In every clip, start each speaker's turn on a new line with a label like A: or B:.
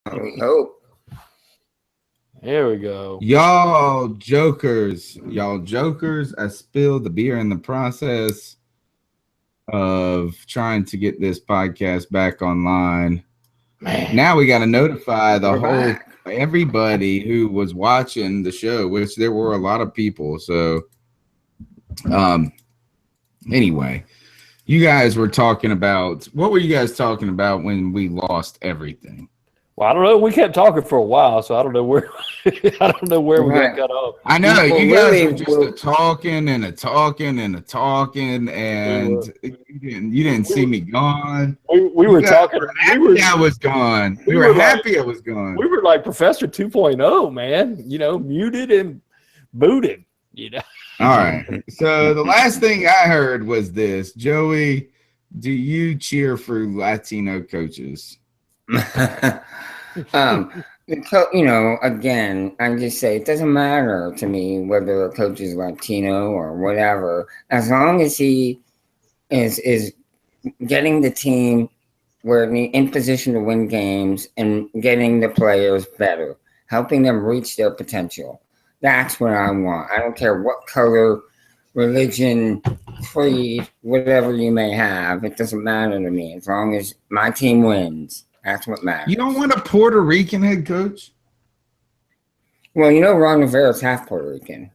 A: We hope.
B: Here we go.
C: Y'all jokers. I spilled the beer in the process of trying to get this podcast back online.
B: Man.
C: Now we got to notify the
A: We're
C: whole
A: back.
C: everybody who was watching the show, which there were a lot of people. So, anyway, you guys were talking about what were you guys talking about when we lost everything?
B: Well, I don't know. We kept talking for a while, so I don't know where I don't know where we got
A: Right.
B: cut off.
C: I know
A: Well,
C: you guys
A: really,
C: were just a talking, and you didn't see me gone.
B: We
C: You
B: were
C: guys
B: talking.
C: were happy I was gone. We were happy I was gone.
B: We were like Professor 2.0, man. You know, muted and booted. You know.
C: All right. So the last thing I heard was this, Joey. Do you cheer for Latino coaches?
A: Again, I just say it doesn't matter to me whether a coach is Latino or whatever, as long as he is getting the team where in position to win games and getting the players better, helping them reach their potential. That's what I want. I don't care what color, religion, creed, whatever you may have. It doesn't matter to me as long as my team wins. That's what matters.
C: You don't want a Puerto Rican head coach?
A: Well, Ron Rivera's half Puerto Rican.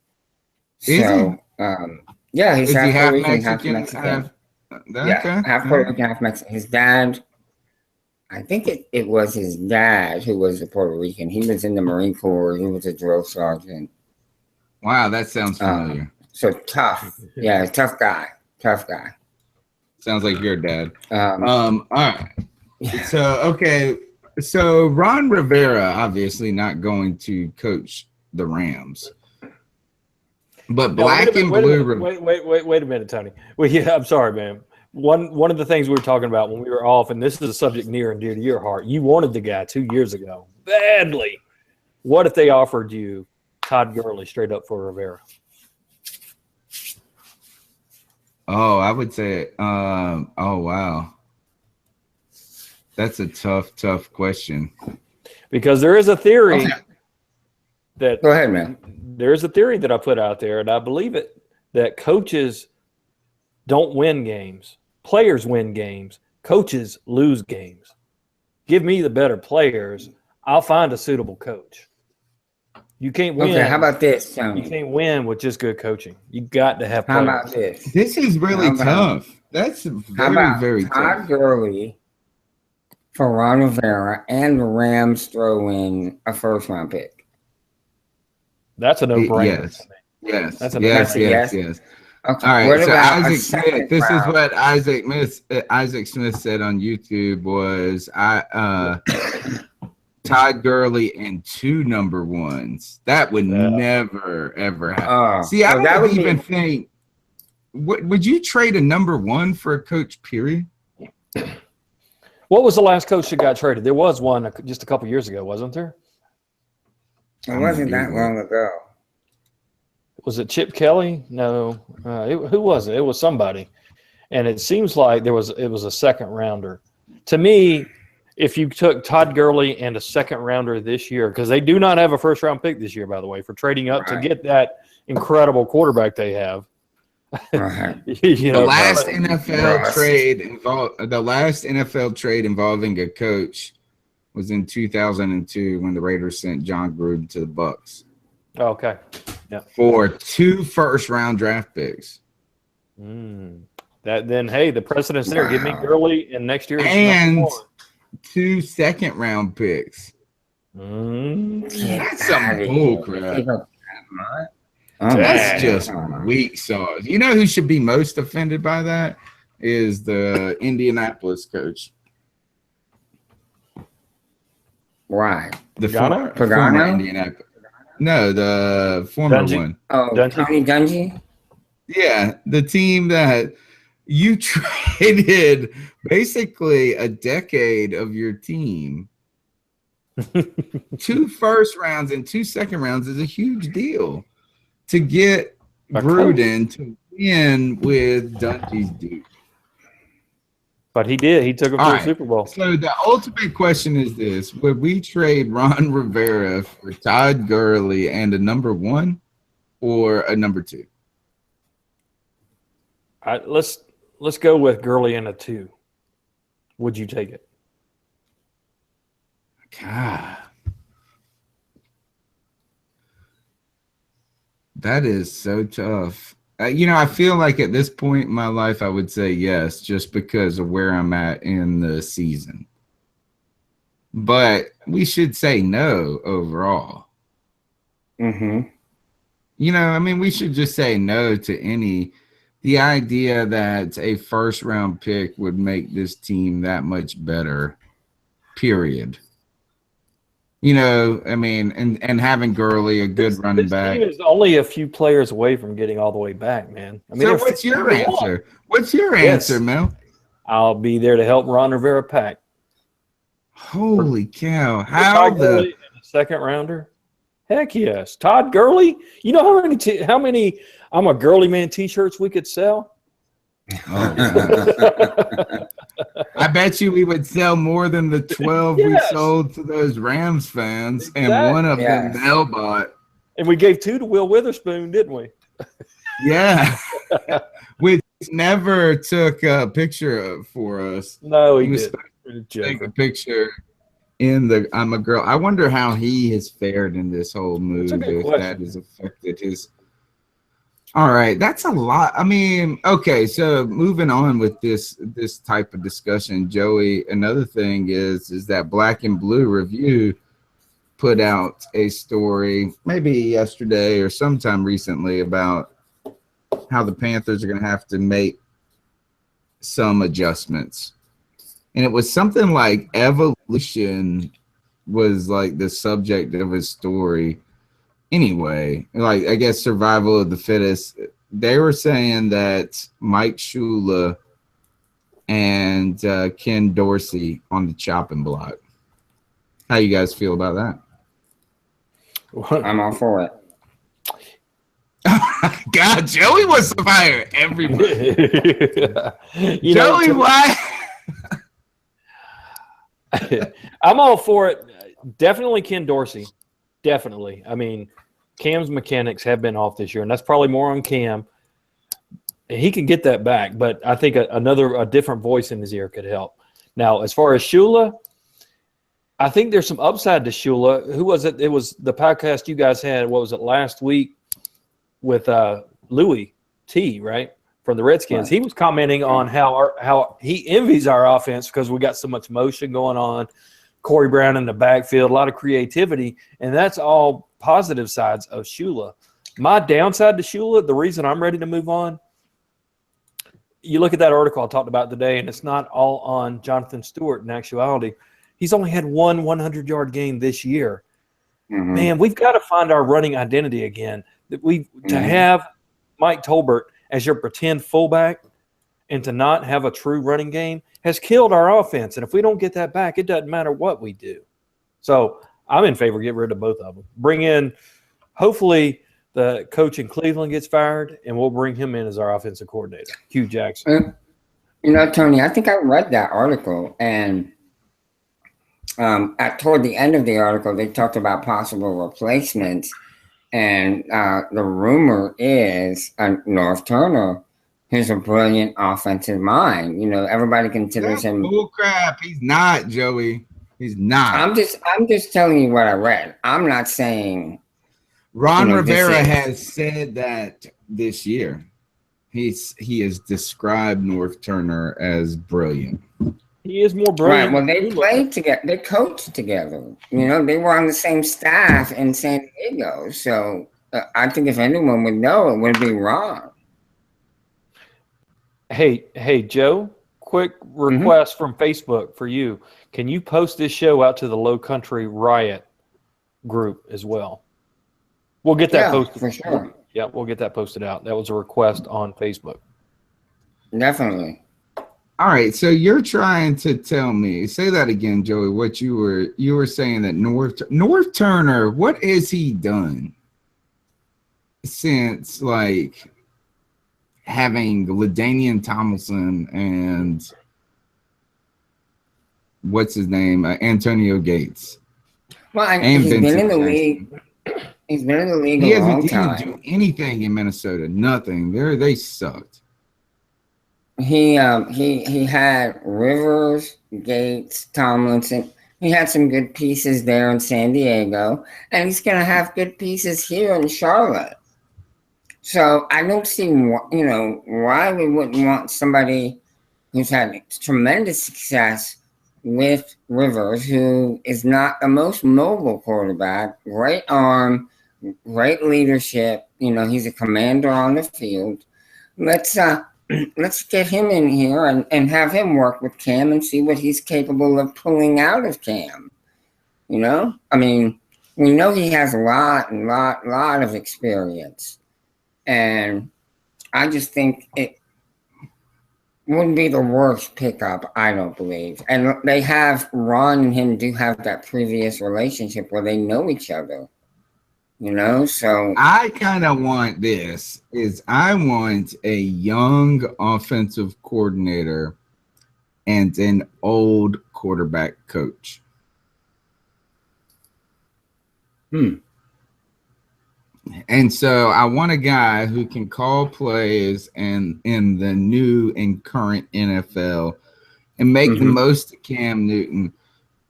C: Is
A: so, yeah, he's
C: Is
A: half
C: he
A: Puerto
C: half
A: Rican,
C: Mexican?
A: half Mexican.
C: Okay.
A: Half Puerto Rican, half Mexican. His dad, I think it was his dad who was a Puerto Rican. He was in the Marine Corps. He was a drill sergeant.
C: Wow, that sounds familiar.
A: So tough. Yeah, tough guy. Tough guy.
C: Sounds like your dad.
A: Um,
C: All right. So, okay. So, Ron Rivera obviously not going to coach the Rams. But black and blue.
B: Wait a minute, Tony. Well, yeah, I'm sorry, man. One of the things we were talking about when we were off, and this is a subject near and dear to your heart. You wanted the guy 2 years ago badly. What if they offered you Todd Gurley straight up for Rivera?
C: Oh, I would say, oh, wow. That's a tough question.
B: Because there is a theory that
A: go ahead, man.
B: There's a theory that I put out there, and I believe it, that coaches don't win games. Players win games. Coaches lose games. Give me the better players. I'll find a suitable coach. You can't win.
A: Okay, how about this, Tony?
B: You can't win with just good coaching. You got to have players.
A: How about this?
C: This is really tough. That's very
A: Todd
C: tough.
A: Gurley for Ron Rivera and the Rams throw in a first-round pick?
B: That's a no-brainer.
C: Yes.
B: That's a
C: yes.
A: Okay.
C: All right.
A: What
C: So
A: about
C: Isaac Smith. This is what Isaac Smith said on YouTube was Todd Gurley and 2 number ones. That would never ever happen. See, I don't even think. Would you trade a number 1 for a coach? Period.
B: What was the last coach that got traded? There was one just a couple years ago, wasn't there?
A: It wasn't that long ago.
B: Was it Chip Kelly? No. Who was it? It was somebody. And it seems like it was a second rounder. To me, if you took Todd Gurley and a second rounder this year, because they do not have a first round pick this year, by the way, for trading up to get that incredible quarterback they have.
A: Right.
C: The last NFL trade involving a coach was in 2002 when the Raiders sent John Gruden to the Bucs.
B: Okay. Yeah.
C: For 2 first-round draft picks.
B: Hey, the precedent's there. Give me Gurley and next year
C: and 2 second-round picks. That's some bull crap. That's just weak sauce. You know who should be most offended by that is the Indianapolis coach.
A: Why?
C: The former Indianapolis. No, the former one.
A: Oh, Tony Dungy?
C: Yeah, the team that you traded basically a decade of your team. 2 first rounds and 2 second rounds is a huge deal. To get Gruden to win with Dungy's dude.
B: But he did. He took him to the Super Bowl.
C: So the ultimate question is this: would we trade Ron Rivera for Todd Gurley and a number 1 or a number 2?
B: Let's go with Gurley and a 2. Would you take it?
C: God, that is so tough. I feel like at this point in my life, I would say yes, just because of where I'm at in the season. But we should say no overall.
A: Mm-hmm.
C: We should just say no to the idea that a first-round pick would make this team that much better, period. And having Gurley, a good running back.
B: This team is only a few players away from getting all the way back, man.
C: So what's your answer? What's your answer, Mel?
B: I'll be there to help Ron Rivera pack.
C: Holy cow.
B: Todd Gurley and a second rounder? Heck yes. Todd Gurley? You know how many I'm a Gurley man t-shirts we could sell?
C: Oh, I bet you we would sell more than the 12 we sold to those Rams fans, and one of them Mel bought.
B: And we gave 2 to Will Witherspoon, didn't we?
C: Yeah. Which never took a picture for us.
B: No, he didn't.
C: Take a picture in the I'm a Girl. I wonder how he has fared in this whole move, if that has affected his. All right, that's a lot. Okay, so moving on with this type of discussion, Joey, another thing is that Black and Blue Review put out a story maybe yesterday or sometime recently about how the Panthers are going to have to make some adjustments. And it was something like evolution was like the subject of his story. Anyway, I guess survival of the fittest. They were saying that Mike Shula and Ken Dorsey on the chopping block. How you guys feel about
A: that? I'm all for it.
C: God, Joey wants to fire everybody. Joey, why?
B: I'm all for it. Definitely Ken Dorsey. Definitely. Cam's mechanics have been off this year, and that's probably more on Cam. He can get that back, but I think a different voice in his ear could help. Now, as far as Shula, I think there's some upside to Shula. Who was it? It was the podcast you guys had, what was it, last week with Louis T, right, from the Redskins. Right. He was commenting on how he envies our offense because we got so much motion going on, Corey Brown in the backfield, a lot of creativity, and that's all positive sides of Shula. My downside to Shula, the reason I'm ready to move on, you look at that article I talked about today, and it's not all on Jonathan Stewart in actuality. He's only had one 100-yard game this year. Mm-hmm. Man, we've got to find our running identity again. To have Mike Tolbert as your pretend fullback and to not have a true running game has killed our offense. And if we don't get that back, it doesn't matter what we do. So I'm in favor of getting rid of both of them. Bring in, hopefully, the coach in Cleveland gets fired, and we'll bring him in as our offensive coordinator, Hugh Jackson.
A: Tony, I think I read that article, and toward the end of the article, they talked about possible replacements, and the rumor is North Turner. He's a brilliant offensive mind. Everybody considers him.
C: Bull crap. He's not, Joey. He's not.
A: I'm just telling you what I read. I'm not saying.
C: Ron Rivera has said that this year. He has described North Turner as brilliant.
B: He is more brilliant.
A: Right. Well, they played together. They coached together. They were on the same staff in San Diego. So I think if anyone would know, it would be Ron.
B: Hey, Joe, quick request from Facebook for you. Can you post this show out to the Low Country Riot group as well? We'll get that posted.
A: For sure.
B: Yeah, we'll get that posted out. That was a request on Facebook.
A: Definitely.
C: All right, so you're trying to tell me, say that again, Joey, what you were saying that North Turner, what has he done since having LaDainian Tomlinson and what's his name? Antonio Gates.
A: Well, and
C: And
A: he's been
C: Vincent
A: in the
C: Jackson.
A: league. He's been in the league
C: He
A: a long
C: didn't
A: time.
C: do anything in Minnesota. Nothing. They sucked.
A: He had Rivers, Gates, Tomlinson. He had some good pieces there in San Diego, and he's going to have good pieces here in Charlotte. So I don't see why we wouldn't want somebody who's had tremendous success with Rivers, who is not the most mobile quarterback, great arm, great leadership. He's a commander on the field. Let's get him in here and have him work with Cam and see what he's capable of pulling out of Cam. I mean, we know he has a lot of experience. And I just think it wouldn't be the worst pickup, I don't believe. And they have, Ron and him do have that previous relationship where they know each other. So
C: I kind of want I want a young offensive coordinator and an old quarterback coach. And so I want a guy who can call plays and in the new and current NFL and make the most of Cam Newton.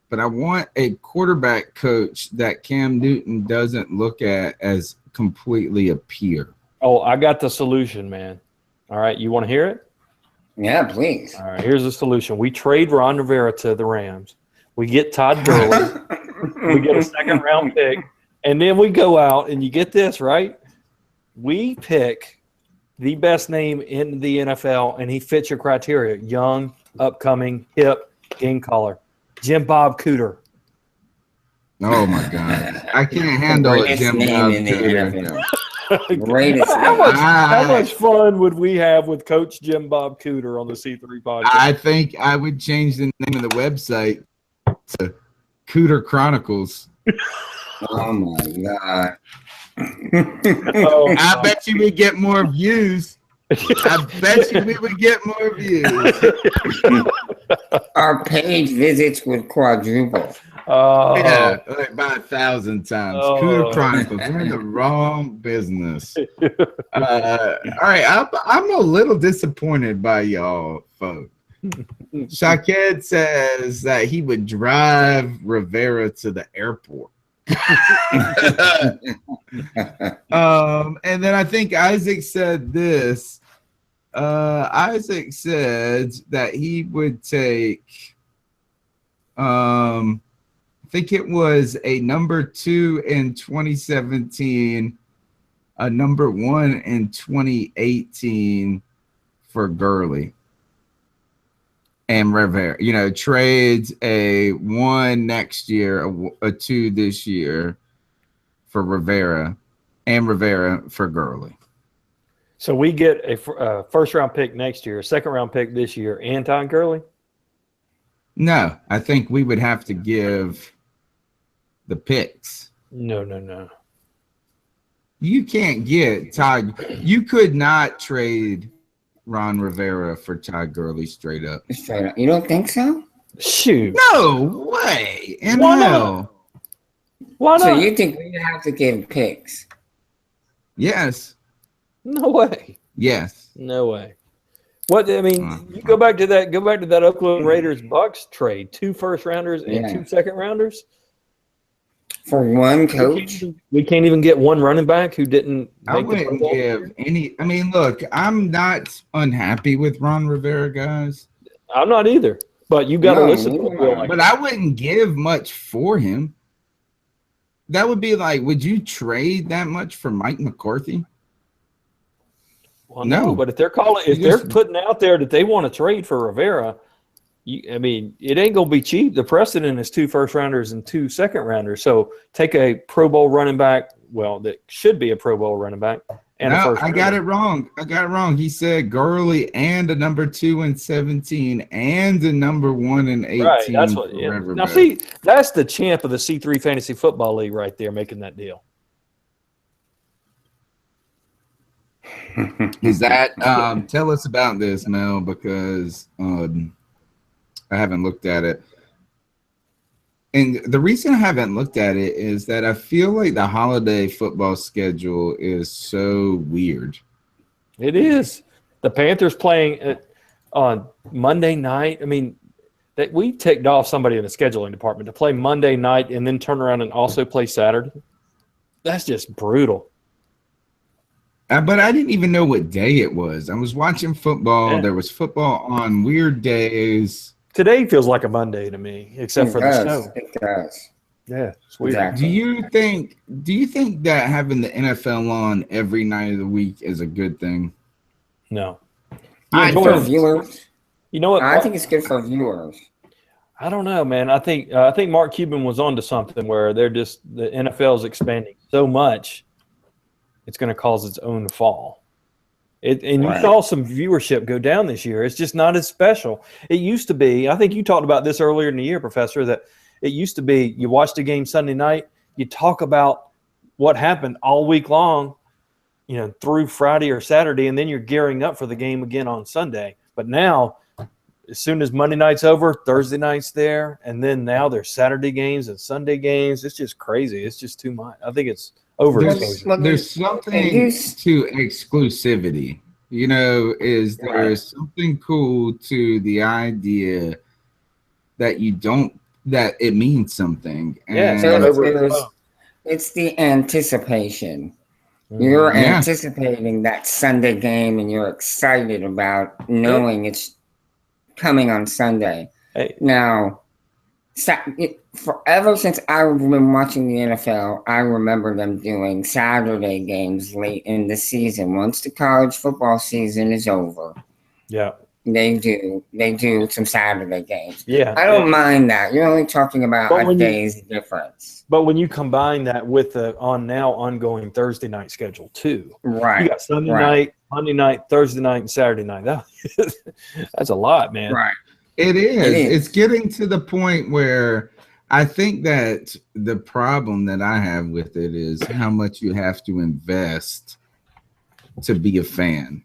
C: But I want a quarterback coach that Cam Newton doesn't look at as completely a peer.
B: Oh, I got the solution, man. All right, you want to hear it?
A: Yeah, please.
B: All right, here's the solution. We trade Ron Rivera to the Rams. We get Todd Gurley. We get a second-round pick. And then we go out, and you get this, right? We pick the best name in the NFL, and he fits your criteria. Young, upcoming, hip, game caller. Jim Bob Cooter.
C: Oh, my God. I can't handle it, Jim Bob Cooter.
B: How much fun would we have with Coach Jim Bob Cooter on the C3 podcast?
C: I think I would change the name of the website to Cooter Chronicles.
A: Oh my God.
C: I bet you we get more views. I bet you we would get more views.
A: Our page visits would quadruple.
C: Yeah, like by 1,000 times. Cooter Chronicles. We're in the wrong business. All right, I'm a little disappointed by y'all, folks. Shaked says that he would drive Rivera to the airport. And then I think Isaac said this. Isaac said that he would take I think it was a number 2 in 2017, a number 1 in 2018 for Gurley and Rivera. Trades a 1 next year, a 2 this year for Rivera and Rivera for Gurley.
B: So we get a first-round pick next year, a second-round pick this year, and Todd Gurley?
C: No, I think we would have to give the picks.
B: No.
C: You can't get Todd. You could not trade Ron Rivera for Todd Gurley straight up.
A: Straight up. You don't think so?
B: Shoot.
C: No way. In
B: Why
C: hell.
B: not? Why not?
A: So you think we have to give picks?
C: Yes.
B: No way.
C: Yes.
B: No way. What I mean, you go back to that Oakland Raiders Bucks trade, 2 first-rounders and 2 second-rounders.
A: For one coach?
B: We can't even get one running back who didn't
C: I wouldn't give any. I mean, look, I'm not unhappy with Ron Rivera, guys.
B: I'm not either. But you got to listen to him.
C: But I wouldn't give much for him. That would be like, would you trade that much for Mike McCarthy?
B: Well, no, but if they're putting out there that they want to trade for Rivera, I mean, it ain't going to be cheap. The precedent is 2 first-rounders and 2 second-rounders. So take a Pro Bowl running back, that should be a Pro Bowl running back, and a first-rounder.
C: I got it wrong. He said Gurley and a number 2 in 17 and a number 1 in 18.
B: Right, that's what. Yeah. Now, see, that's the champ of the C3 Fantasy Football League right there making that deal.
C: Is that tell us about this, Mel, because I haven't looked at it. And the reason I haven't looked at it is that I feel like the holiday football schedule is so weird.
B: It is. The Panthers playing on Monday night. I mean, that we ticked off somebody in the scheduling department to play Monday night and then turn around and also play Saturday. That's just brutal.
C: But I didn't even know what day it was. I was watching football.
B: Yeah.
C: There was football on weird days.
B: Today feels like a Monday to me, except for the snow.
A: It does.
B: Yeah, it's weird.
A: Exactly.
C: Do you think that having the NFL on every night of the week is a good thing?
B: No.
A: For viewers.
B: You know what?
A: I think it's good for viewers.
B: I don't know, man. I think Mark Cuban was onto something where the NFL is expanding so much, it's going to cause its own fall. You saw some viewership go down this year. It's just not as special. It used to be. I think you talked about this earlier in the year, Professor. That it used to be. You watched a game Sunday night. You talk about what happened all week long, through Friday or Saturday, and then you're gearing up for the game again on Sunday. But now, as soon as Monday night's over, Thursday night's there, and then now there's Saturday games and Sunday games. It's just crazy. It's just too much. I think it's overexposure.
C: There's something to exclusivity. There's something cool to the idea that that it means something.
B: And
A: it's the anticipation. You're anticipating that Sunday game, and you're excited about knowing it's coming on Sunday.
B: Hey.
A: Now, forever since I've been watching the NFL, I remember them doing Saturday games late in the season. Once the college football season is over, they do some Saturday games.
B: Yeah,
A: I don't mind that. You're only talking about a day's difference.
B: But when you combine that with the ongoing Thursday night schedule too,
A: right?
B: You got Sunday night, Monday night, Thursday night, and Saturday night. That's a lot, man.
C: Right. It is. It's getting to the point where I think that the problem that I have with it is how much you have to invest to be a fan.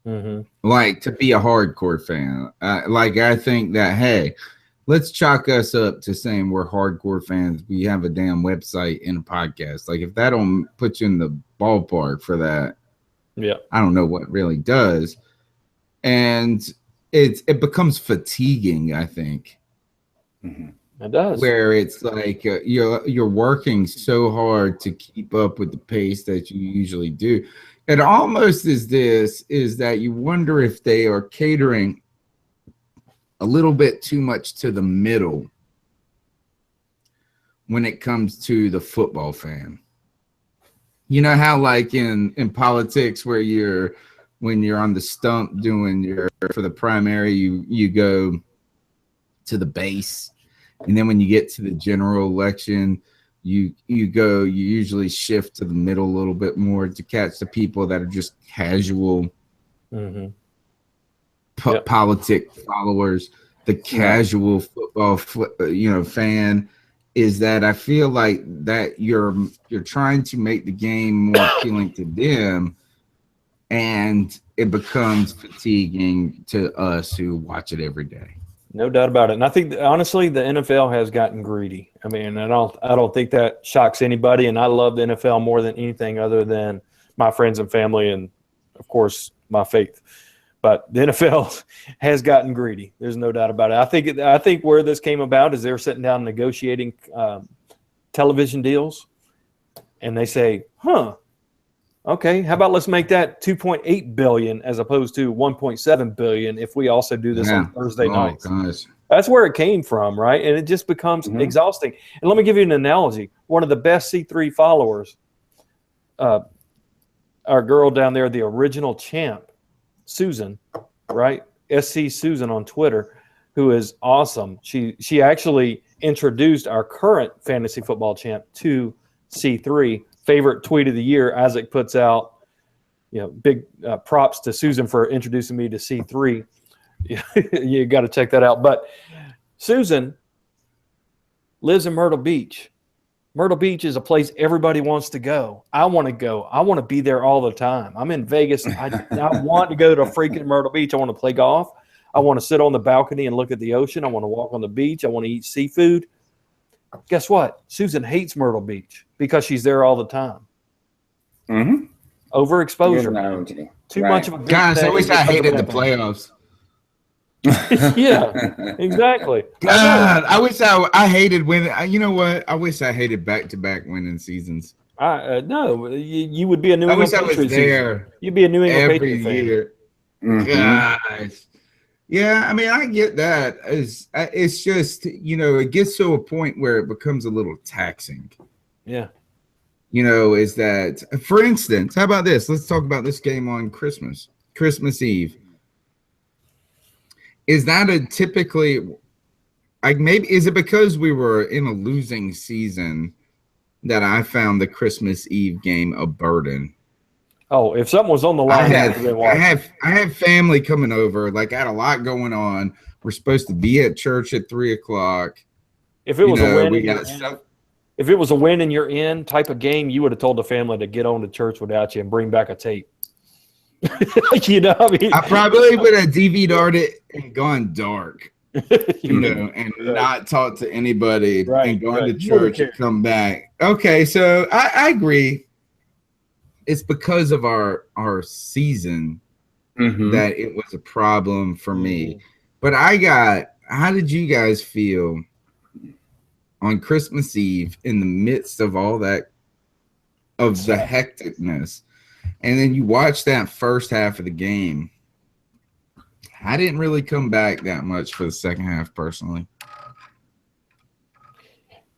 B: Mm-hmm.
C: Like to be a hardcore fan. I think that, hey, let's chalk us up to saying we're hardcore fans. We have a damn website and a podcast. Like if that don't put you in the ballpark for that, I don't know what really does. And it becomes fatiguing, I think.
B: Mm-hmm. It does.
C: Where it's like you're working so hard to keep up with the pace that you usually do. It almost is that you wonder if they are catering a little bit too much to the middle when it comes to the football fan. You know how like in politics where when you're on the stump doing for the primary, you go to the base, and then when you get to the general election, you usually shift to the middle a little bit more to catch the people that are just casual politic followers. The casual football fan is that I feel like that you're trying to make the game more appealing to them, and it becomes fatiguing to us who watch it every day.
B: No doubt about it. And I think honestly, the NFL has gotten greedy. I mean, I don't think that shocks anybody. And I love the NFL more than anything other than my friends and family and, of course, my faith. But the NFL has gotten greedy. There's no doubt about it. I think where this came about is they were sitting down negotiating television deals, and they say, okay, how about let's make that $2.8 billion as opposed to $1.7 billion if we also do this on Thursday nights.
C: Gosh.
B: That's where it came from, right? And it just becomes exhausting. And let me give you an analogy. One of the best C3 followers, our girl down there, the original champ, Susan, right? SC Susan on Twitter, who is awesome. She actually introduced our current fantasy football champ to C3. Favorite tweet of the year, Isaac puts out, big props to Susan for introducing me to C3. You got to check that out. But Susan lives in Myrtle Beach. Myrtle Beach is a place everybody wants to go. I want to go. I want to be there all the time. I'm in Vegas. I want to go to freaking Myrtle Beach. I want to play golf. I want to sit on the balcony and look at the ocean. I want to walk on the beach. I want to eat seafood. Guess what? Susan hates Myrtle Beach because she's there all the time.
A: Mm-hmm.
B: Overexposure. Too much of a good
C: Guys, I
B: thing
C: wish I
B: because of
C: hated the
B: everything.
C: playoffs.
B: Yeah, exactly.
C: God, I wish I hated winning. You know what? I wish I hated back-to-back winning seasons.
B: No, you would be a New
C: I
B: England
C: wish I was
B: Patriots
C: there
B: season. You'd be a New England
C: every
B: Patriot fan.
C: year. Guys. Yeah, I mean, I get that. It's just, it gets to a point where it becomes a little taxing.
B: Yeah.
C: Is that, for instance, how about this? Let's talk about this game on Christmas Eve. Is that a typically, maybe, is it because we were in a losing season that I found the Christmas Eve game a burden?
B: Oh, if something was on the line,
C: I have family coming over. Like, I had a lot going on. We're supposed to be at church at 3:00.
B: If it was a win, if it was a win and you're in type of game, you would have told the family to get on to church without you and bring back a tape.
C: I probably would have DVR'd it and gone dark, and not talked to anybody and gone to church and come back. Okay, so I agree. It's because of our season that it was a problem for me. But how did you guys feel on Christmas Eve in the midst of all that, of the hecticness? And then you watch that first half of the game. I didn't really come back that much for the second half, personally.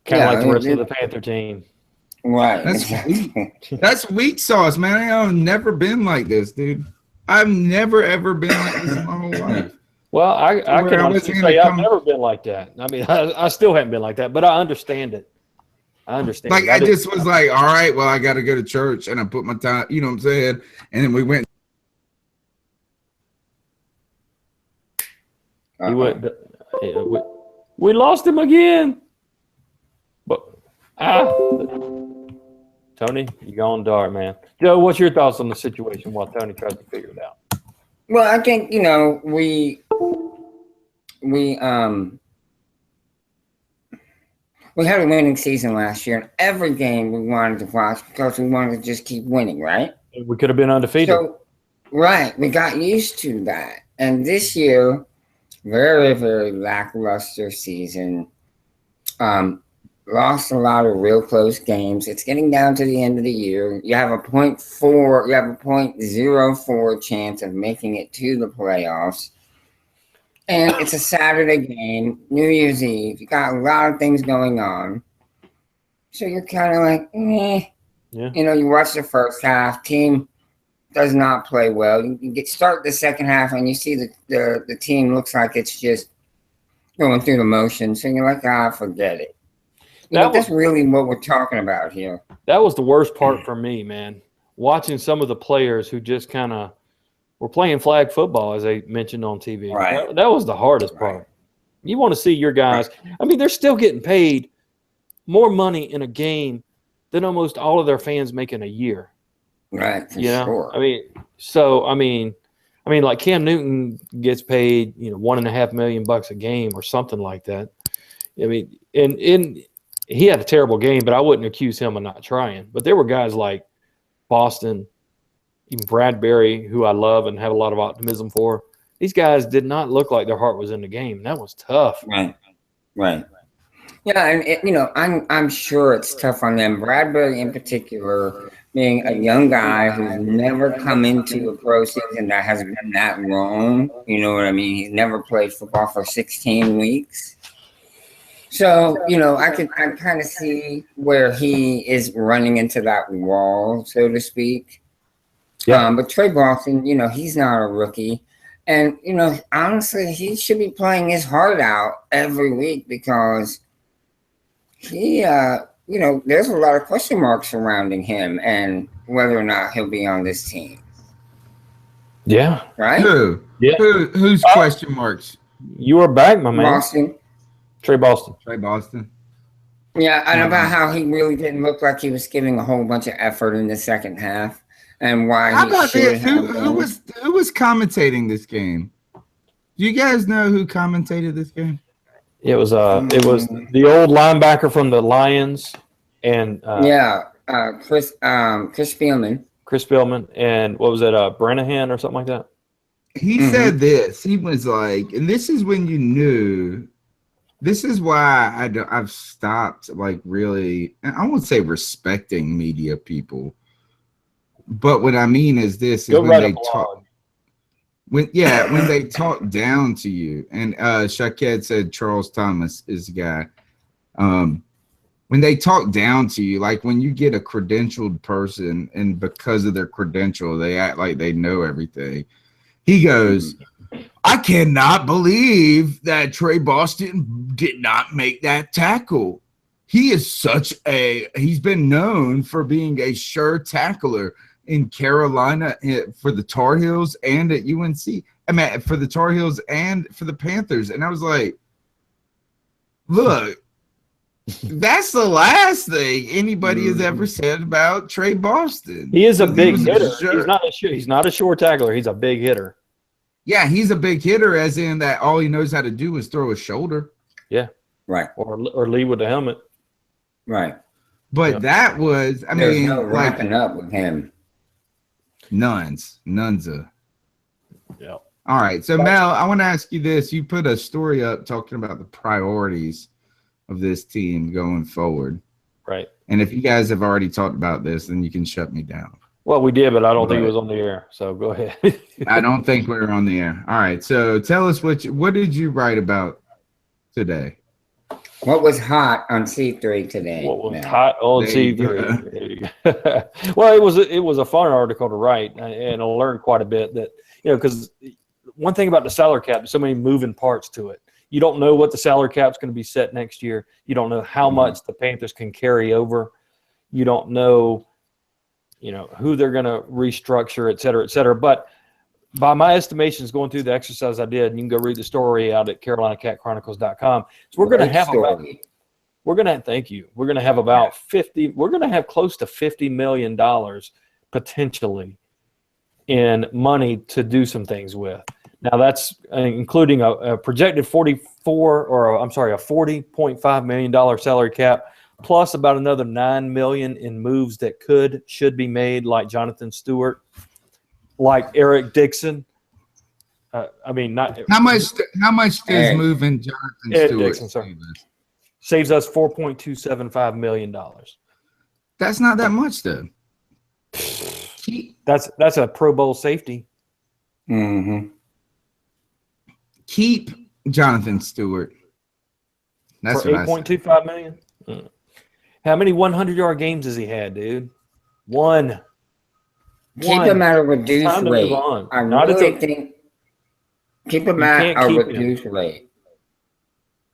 B: Kind of like the rest of the Panther team.
A: Right.
C: That's weak sauce, man. I've never been like this, dude. I've never, ever been like this in my whole life.
B: Well, I can honestly say I've never been like that. I mean, I still haven't been like that, but I understand it.
C: Like, I just was like, all right, well, I got to go to church, and I put my time, you know what I'm saying? And then we went.
B: We lost him again. But Tony, you gone dark, man. Joe, what's your thoughts on the situation while Tony tries to figure it out?
A: Well, I think, we had a winning season last year, and every game we wanted to watch because we wanted to just keep winning, right?
B: We could have been undefeated.
A: So, right, we got used to that. And this year, very, very lackluster season. Lost a lot of real close games. It's getting down to the end of the year. You have a 0.04 chance of making it to the playoffs. And it's a Saturday game, New Year's Eve. You got a lot of things going on. So you're kind of like, eh.
B: Yeah.
A: You watch the first half, team does not play well. You start the second half and you see the team looks like it's just going through the motions. So you're like, forget it. That's really what we're talking about here.
B: That was the worst part for me, man. Watching some of the players who just kind of were playing flag football, as they mentioned on TV.
A: Right.
B: That was the hardest part. You want to see your guys. Right. I mean, they're still getting paid more money in a game than almost all of their fans make in a year.
A: Right, for sure.
B: I mean, like Cam Newton gets paid, $1.5 million a game or something like that. I mean, and he had a terrible game, but I wouldn't accuse him of not trying. But there were guys like Boston, even Bradbury, who I love and have a lot of optimism for. These guys did not look like their heart was in the game, and that was tough.
A: Right. Yeah, and I'm sure it's tough on them. Bradbury, in particular, being a young guy who's never come into a pro season that has been that long. You know what I mean? He's never played football for 16 weeks. So, I kind of see where he is running into that wall, so to speak. Yeah. But Trey Boston, he's not a rookie. And, honestly, he should be playing his heart out every week because he, there's a lot of question marks surrounding him and whether or not he'll be on this team.
B: Yeah.
A: Right?
C: Who? Yeah. Who's question marks?
B: You are back, my man.
A: Boston.
C: Trey Boston.
A: Yeah, and about how he really didn't look like he was giving a whole bunch of effort in the second half, and why.
C: How about this? Who was commentating this game? Do you guys know who commentated this game?
B: It was the old linebacker from the Lions, and
A: Chris Spielman.
B: Chris Spielman, and what was it, Branahan or something like that?
C: He said this. He was like, and this is when you knew. This is why I've stopped like really. I won't say respecting media people, but what I mean is this: is when they talk. When they talk down to you, and Shaked said Charles Thomas is the guy. When they talk down to you, like when you get a credentialed person, and because of their credential, they act like they know everything. He goes, I cannot believe that Trey Boston did not make that tackle. He is he's been known for being a sure tackler in Carolina for the Tar Heels and at UNC. I mean, for the Tar Heels and for the Panthers. And I was like, look, that's the last thing anybody has ever said about Trey Boston.
B: He is a big hitter. He's not a short tackler. He's a big hitter.
C: Yeah, he's a big hitter, as in that all he knows how to do is throw his shoulder.
B: Yeah.
A: Right.
B: Or lead with the helmet.
A: Right.
C: But that was,
A: There's no wrapping up with him.
C: Nunza.
B: Yeah.
C: All right. So, Mel, I want to ask you this. You put a story up talking about the priorities of this team going forward.
B: Right.
C: And if you guys have already talked about this, then you can shut me down.
B: Well, we did, but I don't think it was on the air. So go ahead.
C: I don't think we were on the air. All right. So tell us what did you write about today?
A: What was hot on C3 today?
B: What was hot on C3? Well, it was a fun article to write, and I learned quite a bit that, because one thing about the salary cap, so many moving parts to it. You don't know what the salary cap is going to be set next year. You don't know how much the Panthers can carry over. You don't know, who they're going to restructure, et cetera, et cetera. But by my estimations, going through the exercise I did, and you can go read the story out at CarolinaCatChronicles.com. So we're going to have thank you. We're going to have about 50. We're going to have close to $50 million potentially in money to do some things with. Now that's including a projected $40.5 million salary cap, plus about another $9 million in moves that should be made, like Jonathan Stewart, like Eric Dixon. Not
C: how much does moving Jonathan Stewart
B: saves us $4.275 million.
C: That's not that much, though.
B: That's a Pro Bowl safety.
A: Mm-hmm.
C: Keep Jonathan Stewart. That's
B: for $8.25 million. How many 100-yard games has he had, dude? One.
A: Keep him at a reduced rate. Keep him at a reduced rate.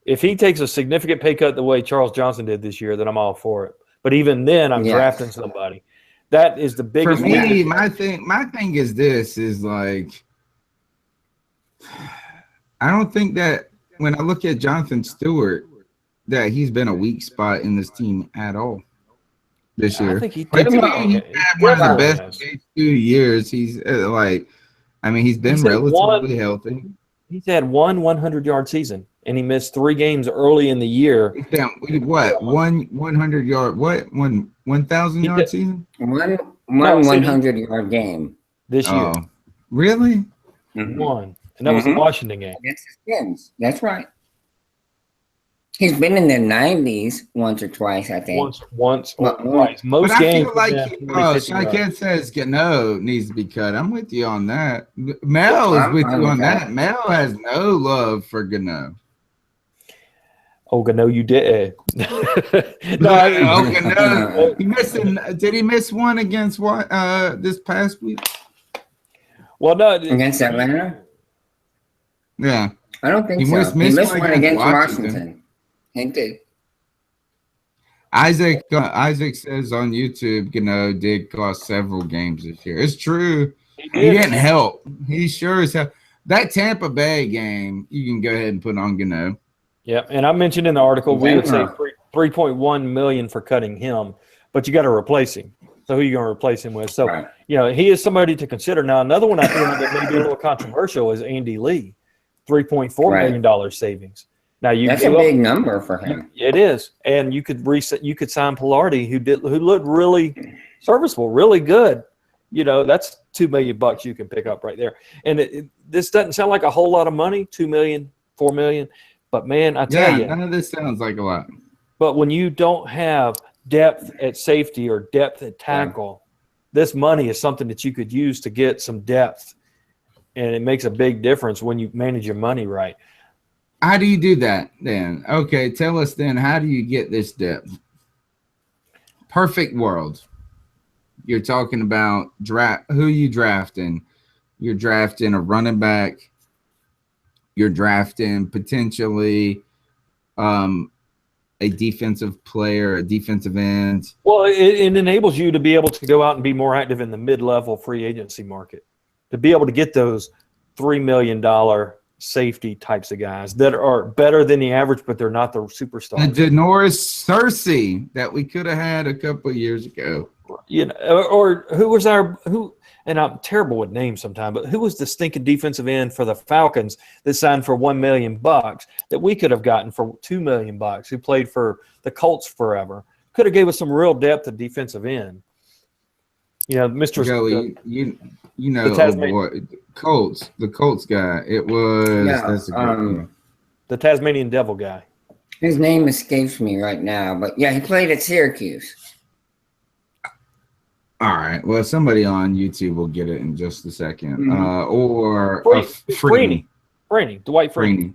B: If he takes a significant pay cut the way Charles Johnson did this year, then I'm all for it. But even then, I'm drafting somebody. That is the biggest.
C: For me, my thing is this: is like, I don't think that when I look at Jonathan Stewart, that he's been a weak spot in this team at all this year.
B: I think he
C: had one of the best 2 years. He's he's been relatively healthy.
B: He's had one 100-yard season, and he missed 3 games early in the year.
C: What? 100-yard? What? 1,000-yard season?
A: One 100-yard game
B: this year.
C: Oh, really?
B: Mm-hmm. One, and that was the Washington game.
A: Against the Skins. That's right. He's been in the 90s once or twice, I think.
B: Once or twice. Most games.
C: I feel like Shaiken says Gano needs to be cut. I'm with you on that. Mel is with you on that. Mel has no love for Gano.
B: Oh, Gano, you did.
C: Gano. Did he miss one against what this past week?
B: Well, no.
A: Against Atlanta?
C: Yeah.
A: I don't think so. He missed one against Washington. He did.
C: Isaac says on YouTube, did cost several games this year. It's true. He didn't help. He sure as hell. That Tampa Bay game, you can go ahead and put on Gano.
B: Yeah, and I mentioned in the article we would say $3.1 million for cutting him, but you got to replace him. So who are you going to replace him with? So he is somebody to consider. Now another one I feel that may be a little controversial is Andy Lee, $3.4 million savings. Now
A: that's a big number for him.
B: It is, and you could sign Pilardi, who looked really serviceable, really good. That's $2 million you can pick up right there. And this doesn't sound like a whole lot of money, $2 million, $4 million, but man, I tell you,
C: none of this sounds like a lot.
B: But when you don't have depth at safety or depth at tackle, this money is something that you could use to get some depth, and it makes a big difference when you manage your money right.
C: How do you do that then? Okay, tell us then, how do you get this depth? Perfect world. You're talking about who you drafting. You're drafting a running back. You're drafting potentially a defensive player, a defensive end.
B: Well, it enables you to be able to go out and be more active in the mid-level free agency market, to be able to get those $3 million safety types of guys that are better than the average, but they're not the superstars.
C: The Denoris Cersei that we could have had a couple of years ago.
B: Or who was and I'm terrible with names sometimes, but who was the stinking defensive end for the Falcons that signed for $1 million that we could have gotten for $2 million, who played for the Colts forever? Could have gave us some real depth at defensive end. Mr.
C: Joey, you know, the Colts guy. It was
B: the Tasmanian Devil guy.
A: His name escapes me right now, but yeah, he played at Syracuse.
C: All right. Well, somebody on YouTube will get it in just a second. Or
B: Freeney. Dwight Freeney.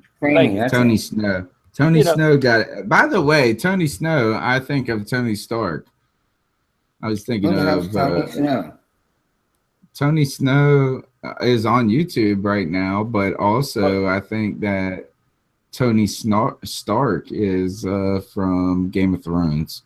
C: Tony Snow. Tony Snow got it. By the way, Tony Snow, I think of Tony Stark. I was thinking of
A: Tony Snow.
C: Tony Snow is on YouTube right now, but also I think that Tony Stark is from Game of Thrones.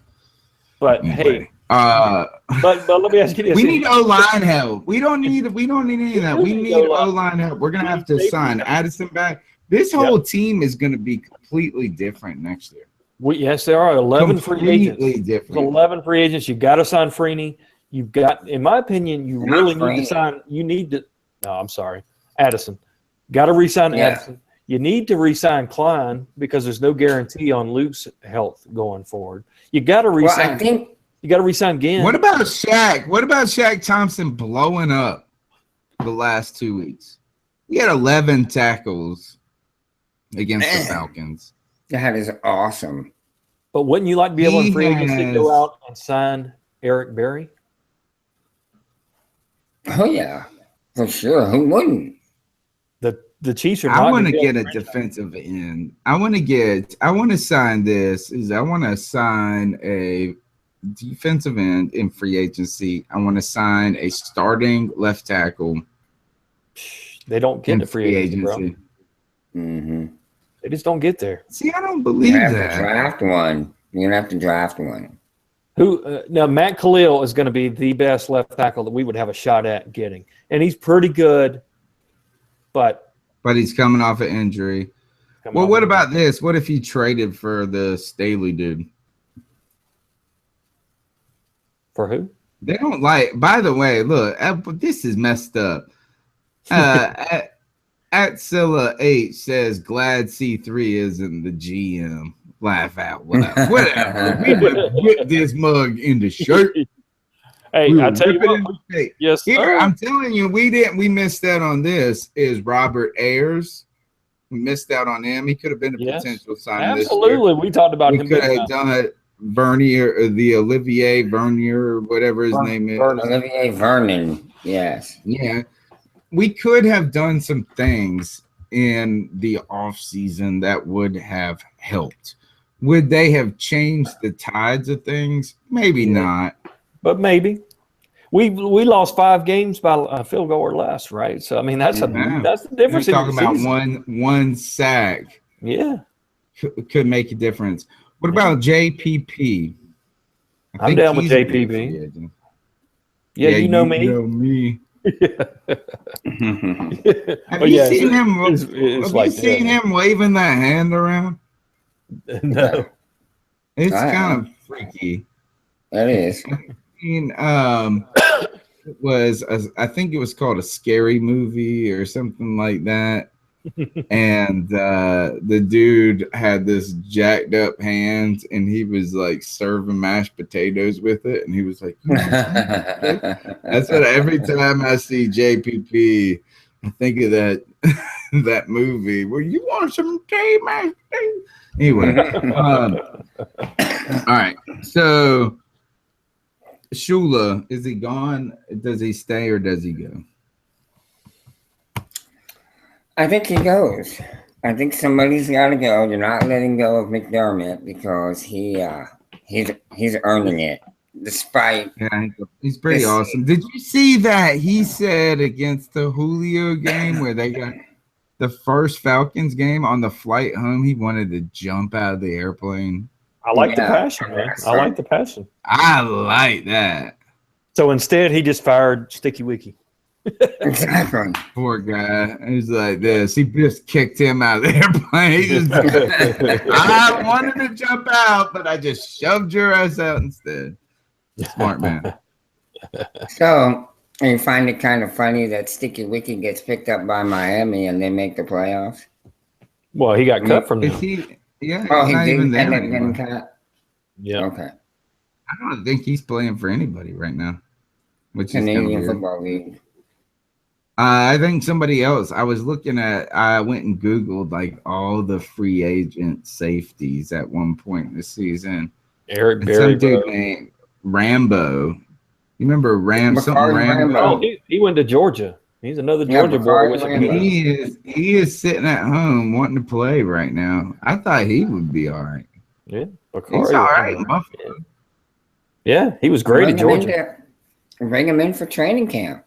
B: But
C: anyway.
B: But let me ask you this:
C: we need O-line help. We don't need any of that. We need O-line help. We're gonna have to sign Addison back. This whole team is gonna be completely different next year.
B: Yes, there are 11 free agents.
C: Different.
B: 11 free agents. You've got to sign Freeney. You've got, in my opinion, you really need to sign. You need to. No, I'm sorry, Addison. Got to re-sign Addison. You need to re-sign Klein because there's no guarantee on Luke's health going forward. You got to re-sign.
A: Well, I think
B: you got to re-sign Ginn.
C: What about Shaq? What about Shaq Thompson blowing up the last 2 weeks? He had 11 tackles against the Falcons.
A: That is awesome.
B: But wouldn't you like to be able in free agency to go out and sign Eric Berry?
A: Oh yeah, for sure. Who wouldn't?
B: The Chiefs are.
C: I want to get a defensive end. I want to sign a defensive end in free agency. I want to sign a starting left tackle.
B: They don't get to free agency.
A: Mm-hmm.
B: They just don't get there.
C: See, I don't believe that.
A: You're gonna have to draft one.
B: Who now? Matt Khalil is going to be the best left tackle that we would have a shot at getting, and he's pretty good. But
C: he's coming off an injury. Well, what about this? What if he traded for the Staley dude?
B: For who?
C: They don't like. By the way, look, this is messed up. At Scylla H says glad C3 isn't the GM. Laugh out loud. Whatever. We would whip this mug into shirt.
B: Hey, I tell you what. Yes,
C: here, I'm telling you, we missed out on this. Is Robert Ayers? We missed out on him. He could have been a potential sign.
B: Absolutely, we talked about him.
C: We could have done it. Vernier, the Olivier Vernier, whatever his name is.
A: Olivier Vernon. Yes.
C: Yeah. We could have done some things in the off season that would have helped. Would they have changed the tides of things? Maybe not.
B: But maybe. We lost 5 games by a field goal or less, right? So I mean that's the difference.
C: You're talking about one sack.
B: Yeah.
C: Could make a difference. What about JPP?
B: I'm down with JPP. Yeah, you know me.
C: You know me. Have you seen him waving that hand around?
B: No.
C: It's kind of freaky.
A: That is.
C: I think it was called A Scary Movie or something like that. and the dude had this jacked up hand, and he was like serving mashed potatoes with it, and he was like, that's what every time I see JPP, I think of that that movie where you want some tea, mashed potatoes. Anyway, all right, so Shula, is he gone? Does he stay or does he go?
A: I think he goes. I think somebody's got to go. You're not letting go of McDermott because he's earning it, despite.
C: Yeah, he's pretty awesome. Did you see that he said against the Julio game where they got the first Falcons game on the flight home? He wanted to jump out of the airplane.
B: I like the passion, man. I like the passion.
C: I like that.
B: So instead, he just fired Sticky Wicky.
A: Exactly.
C: Poor guy. He's like this. He just kicked him out of the airplane. I wanted to jump out, but I just shoved your ass out instead. Smart man.
A: So, you find it kind of funny that Sticky Wicky gets picked up by Miami and they make the playoffs?
B: Well, he got cut from them.
C: Yeah.
A: Oh, he didn't end up getting cut?
B: Yeah.
A: Okay.
C: I don't think he's playing for anybody right now. Which
A: Canadian
C: is
A: Football League.
C: I think somebody else. I went and Googled like all the free agent safeties at one point this season.
B: Eric Berry,
C: some dude named Rambo. You remember Rambo?
B: Oh, he went to Georgia. He's another Georgia boy.
C: He is sitting at home wanting to play right now. I thought he would be all right.
B: Yeah,
C: he's all right.
B: Yeah, he was great at Georgia.
A: Bring him in for training camp.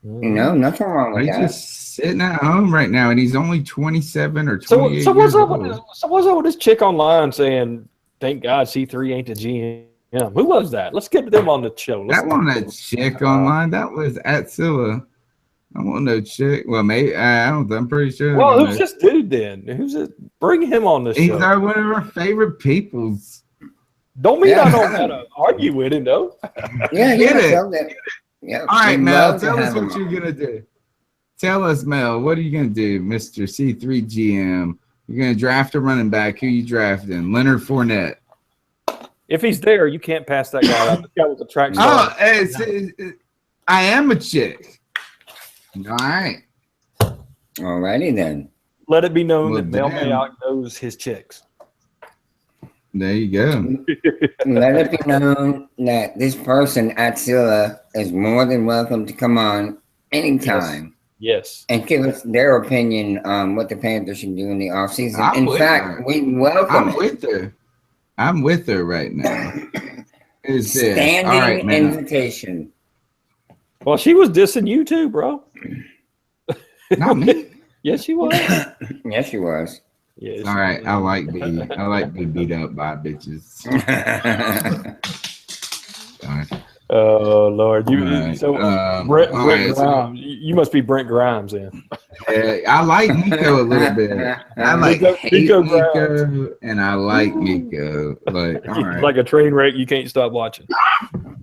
A: You know, nothing wrong with that.
C: He's just sitting at home right now, and he's only 27 or 28
B: so what's up
C: old.
B: with this chick online saying, "Thank God C3 ain't the GM"? Who was that? Let's get them on the show.
C: That wasn't a chick online. That was at Scylla. I want no chick. Well, maybe I don't. I'm pretty sure.
B: Well, who's this dude then? Who's it? Bring him on the show.
C: He's one of our favorite peoples.
B: Don't mean I don't want to argue with him though.
A: Yeah,
C: get it.
A: Yeah.
C: All right, Mel, tell us what you're gonna do. Tell us, Mel, what are you gonna do, Mr. C3 GM? You're gonna draft a running back. Who you drafting? Leonard Fournette.
B: If he's there, you can't pass that guy out. This guy was a track star.
C: I am a chick. All right.
A: Alrighty then.
B: Let it be known that Mel Mayock knows his chicks.
C: There you go.
A: Let it be known that this person at Scylla is more than welcome to come on anytime.
B: Yes.
A: And give us their opinion on what the Panthers should do in the offseason. In fact, we welcome
C: I'm with her right now.
A: Standing invitation.
B: Well, she was dissing you too, bro.
C: Not me.
B: Yes, she was.
A: Yes, she was.
C: Yes. All right. I like being beat up by bitches.
B: Oh Lord,
C: Brent
B: Grimes. You must be Brent Grimes then.
C: I like Nico a little bit. I like Nico, and I like Nico. Like, all right.
B: Like a train wreck, you can't stop watching.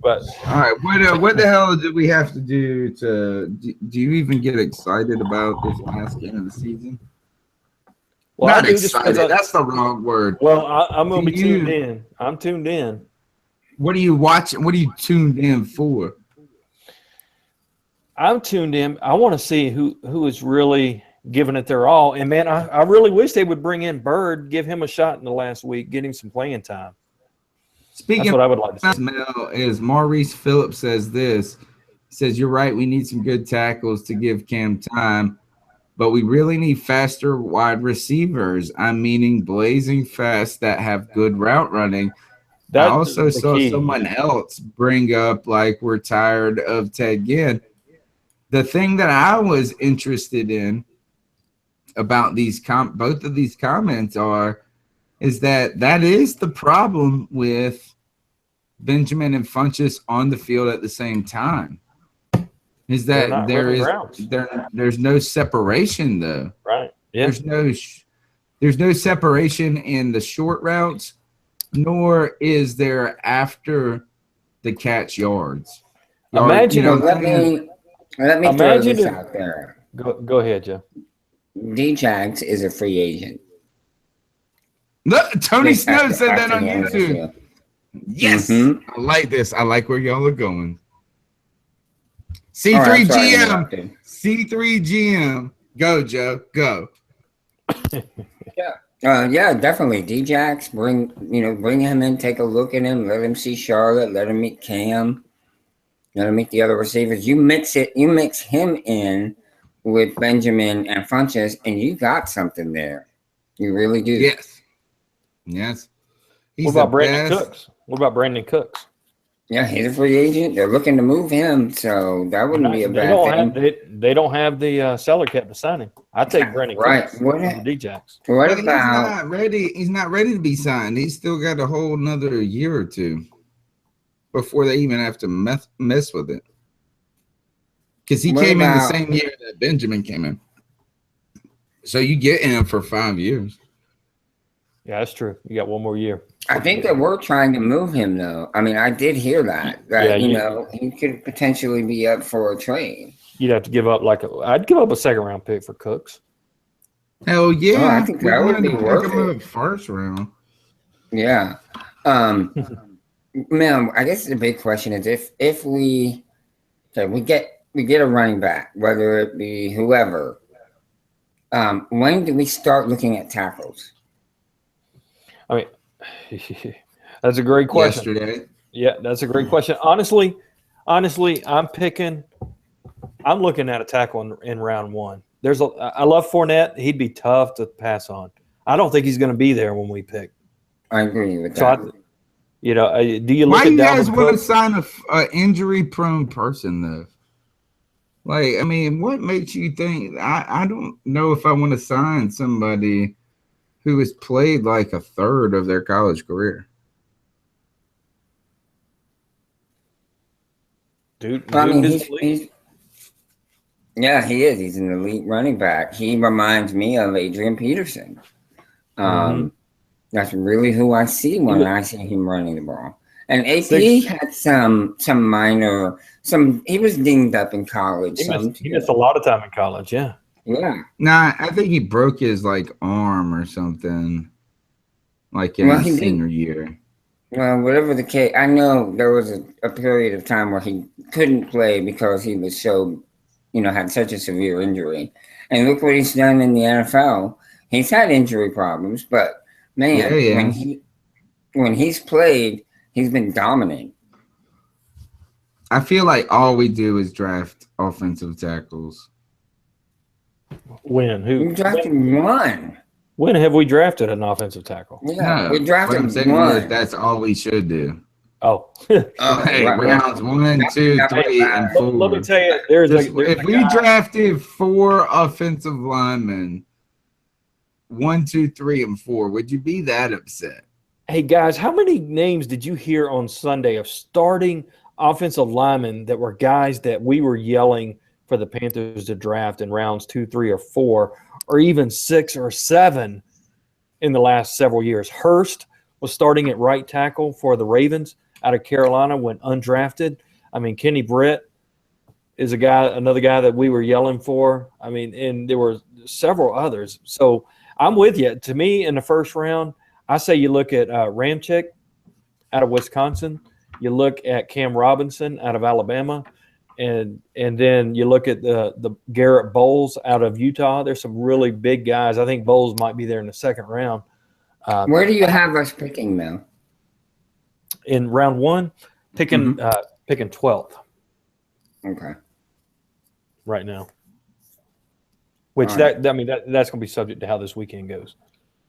B: But
C: all right, what the hell do we have to do to? Do you even get excited about this last game of the season? Well, not excited. That's the wrong word.
B: Well, I'm going to be tuned in. I'm tuned in.
C: What are you watching? What are you tuned in for?
B: I'm tuned in. I want to see who is really giving it their all. And, man, I really wish they would bring in Bird, give him a shot in the last week, get him some playing time.
C: Speaking
B: That's what I would like to see.
C: Mel, is Maurice Phillips says this. He says, you're right. We need some good tackles to give Cam time. But we really need faster wide receivers. I'm meaning blazing fast that have good route running. I also saw someone else bring up, like, we're tired of Ted Ginn. The thing that I was interested in about these both of these comments is that is the problem with Benjamin and Funchess on the field at the same time. Is that there's no separation though.
B: Right. Yeah.
C: There's no separation in the short routes, nor is there after the catch yards.
B: Imagine,
A: let me throw this out there.
B: Go ahead, Joe.
A: Djax is a free agent.
C: Look, Tony
A: This
C: Snow
A: after-
C: said that
A: after
C: on
A: the end of this
C: YouTube.
A: year.
C: Yes, I like this. I like where y'all are going.
A: All right, sorry I
C: C3GM,
A: interrupted.
C: C3GM. Go, Joe. Go.
A: Yeah, definitely. Djax, bring him in, take a look at him, let him see Charlotte, let him meet Cam, let him meet the other receivers. You mix him in with Benjamin and Funches, and you got something there. You really do.
C: Yes. Yes. He's
B: What about
C: the
B: Brandon
C: best.
B: Cooks? What about Brandon Cooks?
A: Yeah, he's a free agent. They're looking to move him, so that wouldn't be a bad thing.
B: They don't have the salary cap to sign him. I take Brandon
A: Right.
B: Cooks
A: What-
B: over Djax.
A: What
C: But
A: about?
C: he's not ready. He's not ready to be signed. He's still got a whole another year or two before they even have to mess with it. Because he
A: What
C: came in the
A: about-
C: same year that Benjamin came in. So you get him for 5 years.
B: Yeah, that's true. You got one more year.
A: I think they were trying to move him, though. I mean, I did hear that he could potentially be up for a trade.
B: You'd have to give up I'd give up a second round pick for Cooks.
C: Hell yeah.
A: Oh, I think that would be worth it.
C: First round.
A: Yeah. Man, I guess the big question is if we get a running back, whether it be whoever. When do we start looking at tackles?
B: I mean, that's a great question.
C: Yesterday.
B: Yeah, that's a great question. Honestly, I'm looking at a tackle in round one. I love Fournette. He'd be tough to pass on. I don't think he's going to be there when we pick.
A: I agree with that.
B: So do you look
C: Why
B: at
C: you guys
B: Dalvin
C: want to
B: Cook?
C: sign a injury-prone person, though? Like, I mean, what makes you think? I don't know if I want to sign somebody who has played like a third of their college career.
B: Dude,
A: I mean,
B: is
A: he is. He's an elite running back. He reminds me of Adrian Peterson. That's really who I see when I see him running the ball. And AP had some minor. He was dinged up in college.
B: He missed a lot of time in college. Yeah.
A: Yeah.
C: Nah, I think he broke his like arm or something, like in his senior year.
A: Well, whatever the case, I know there was a period of time where he couldn't play because he was so, had such a severe injury. And look what he's done in the NFL. He's had injury problems, but man, when he's played, he's been dominant.
C: I feel like all we do is draft offensive tackles.
B: When?
A: We drafted one.
B: When have we drafted an offensive tackle?
A: Yeah, we drafted
C: what I'm saying
A: one.
C: is that's all we should do.
B: Oh.
C: Rounds 1, 2, 3, and 4.
B: Let me tell you,
C: if we drafted 4 offensive linemen, 1, 2, 3, and 4, would you be that upset?
B: Hey guys, how many names did you hear on Sunday of starting offensive linemen that were guys that we were yelling for the Panthers to draft in rounds 2, 3, or 4, or even 6 or 7 in the last several years? Hurst was starting at right tackle for the Ravens out of Carolina, went undrafted. I mean, Kenny Britt is another guy that we were yelling for. I mean, and there were several others. So I'm with you. To me, in the first round, I say you look at Ramczyk out of Wisconsin. You look at Cam Robinson out of Alabama. And then you look at the Garrett Bowles out of Utah. There's some really big guys. I think Bowles might be there in the second round.
A: Where do you have us picking now?
B: In round 1, picking 12th.
A: Okay.
B: Right now. Which
A: right.
B: that's going to be subject to how this weekend goes.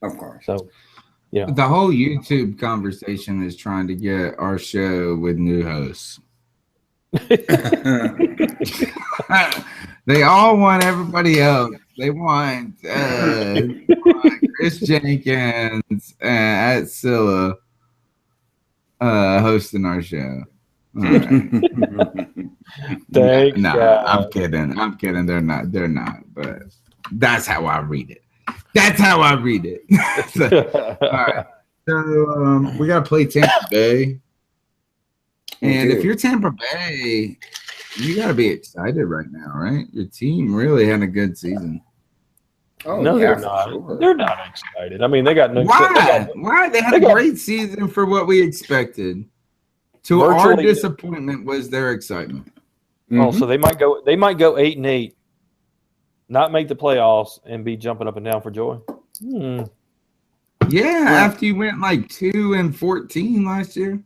A: Of course.
B: So, yeah.
C: The whole YouTube conversation is trying to get our show with new hosts. They all want everybody else. They want Chris Jenkins at Scylla hosting our show. All right. I'm kidding. They're not. But that's how I read it. So, all right. So we gotta play Tampa Bay. And if you're Tampa Bay, you got to be excited right now, right? Your team really had a good season.
A: Oh,
B: No,
A: yeah,
B: they're
A: for
B: not.
A: sure.
B: They're not excited. I mean, they got no.
C: Why? They had a great season for what we expected. To our disappointment was their excitement.
B: Oh, so they might go 8-8, not make the playoffs, and be jumping up and down for joy.
C: Yeah, after you went like 2-14 last year.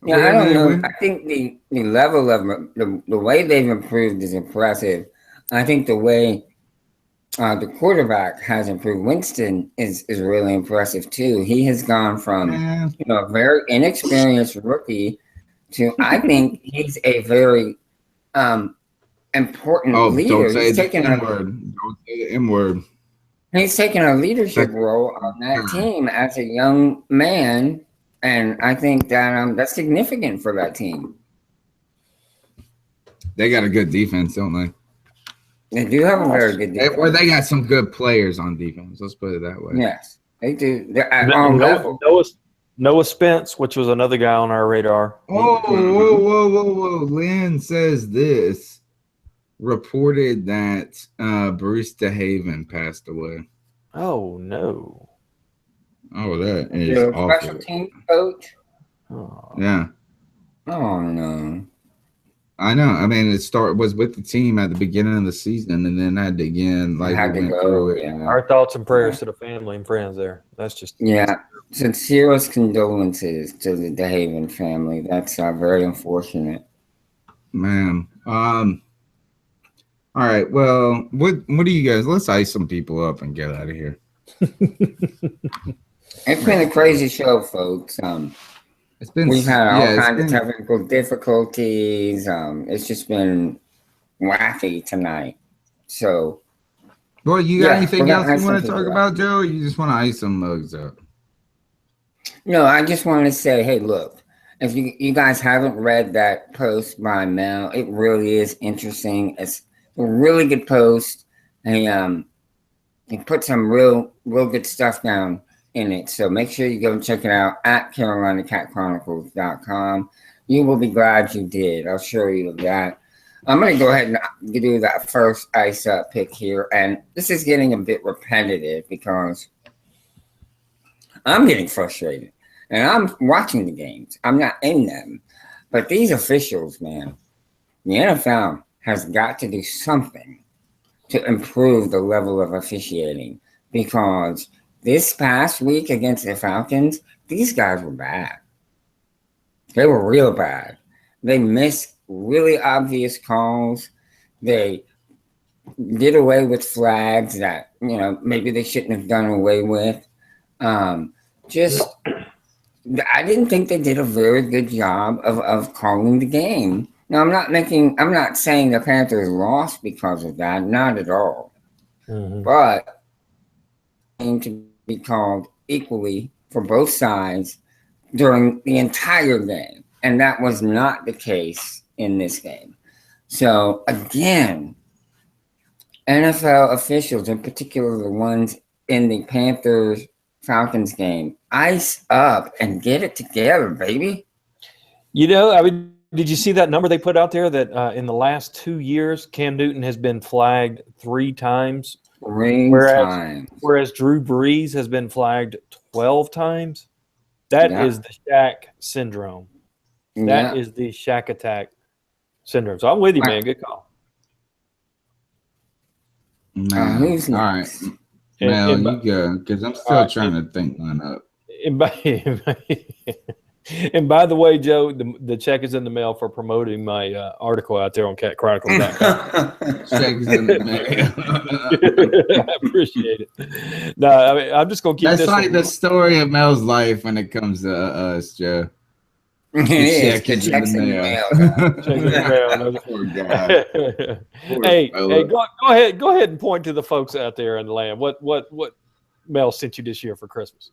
A: Yeah, I don't know. I think the level of the way they've improved is impressive. I think the way the quarterback has improved, Winston, is really impressive too. He has gone from a very inexperienced rookie to, I think he's a very important leader.
C: Don't say the M-word. Don't say the M-word.
A: He's taken a leadership role on that team as a young man, and I think that that's significant for that team.
C: They got a good defense, don't they?
A: They do have a very good defense.
C: Or they got some good players on defense. Let's put it that way.
A: Yes, they do. They're at on level.
B: Noah Spence, which was another guy on our radar.
C: Whoa. Lynn says this. Reported that Bruce DeHaven passed away.
B: Oh, no.
C: Oh, that is
A: the
C: awful.
A: Special team coach?
B: Oh.
C: Yeah.
A: Oh, no.
C: I know. I mean, was with the team at the beginning of the season, and then had to again through it.
A: Yeah.
B: Our thoughts and prayers to the family and friends there. That's just
A: sincerest condolences to the DeHaven family. That's very unfortunate.
C: Man. All right. Well, what do you guys? Let's ice some people up and get out of here.
A: It's been a crazy show, folks. We've had all kinds of technical difficulties. It's just been wacky tonight. So,
C: well, you got anything else you want to talk about, Joe? Or you just want to ice some mugs up?
A: No, I just wanted to say, hey, look. If you guys haven't read that post by Mel, it really is interesting. It's a really good post. And he put some real good stuff down in it. So make sure you go check it out at CarolinaCatChronicles.com. You will be glad you did. I'll show you that. I'm going to go ahead and do that first ice up pick here. And this is getting a bit repetitive because I'm getting frustrated. And I'm watching the games. I'm not in them. But these officials, man, the NFL has got to do something to improve the level of officiating, because this past week against the Falcons, these guys were bad. They were real bad. They missed really obvious calls. They did away with flags that, maybe they shouldn't have done away with. I didn't think they did a very good job of calling the game. Now, I'm not saying the Panthers lost because of that, not at all. Mm-hmm. But to be called equally for both sides during the entire game. And that was not the case in this game. So again, NFL officials, in particular the ones in the Panthers-Falcons game, ice up and get it together, baby.
B: Did you see that number they put out there that in the last 2 years, Cam Newton has been flagged 3 times? Whereas Drew Brees has been flagged 12 times. That is the Shaq syndrome. That is the Shaq attack syndrome. So I'm with you, man. Good call.
A: Who's
C: all right. Mel, you go, because I'm still trying to think one up.
B: And by the way, Joe, the check is in the mail for promoting my article out there on CatChronicles.com.
C: Check is in the mail.
B: I appreciate it. No, I'm just going to keep
C: That's
B: this.
C: That's like the story of Mel's life when it comes to us, Joe.
A: Check is in the mail.
B: Check in the mail. Hey, go ahead and point to the folks out there in the land. What Mel sent you this year for Christmas?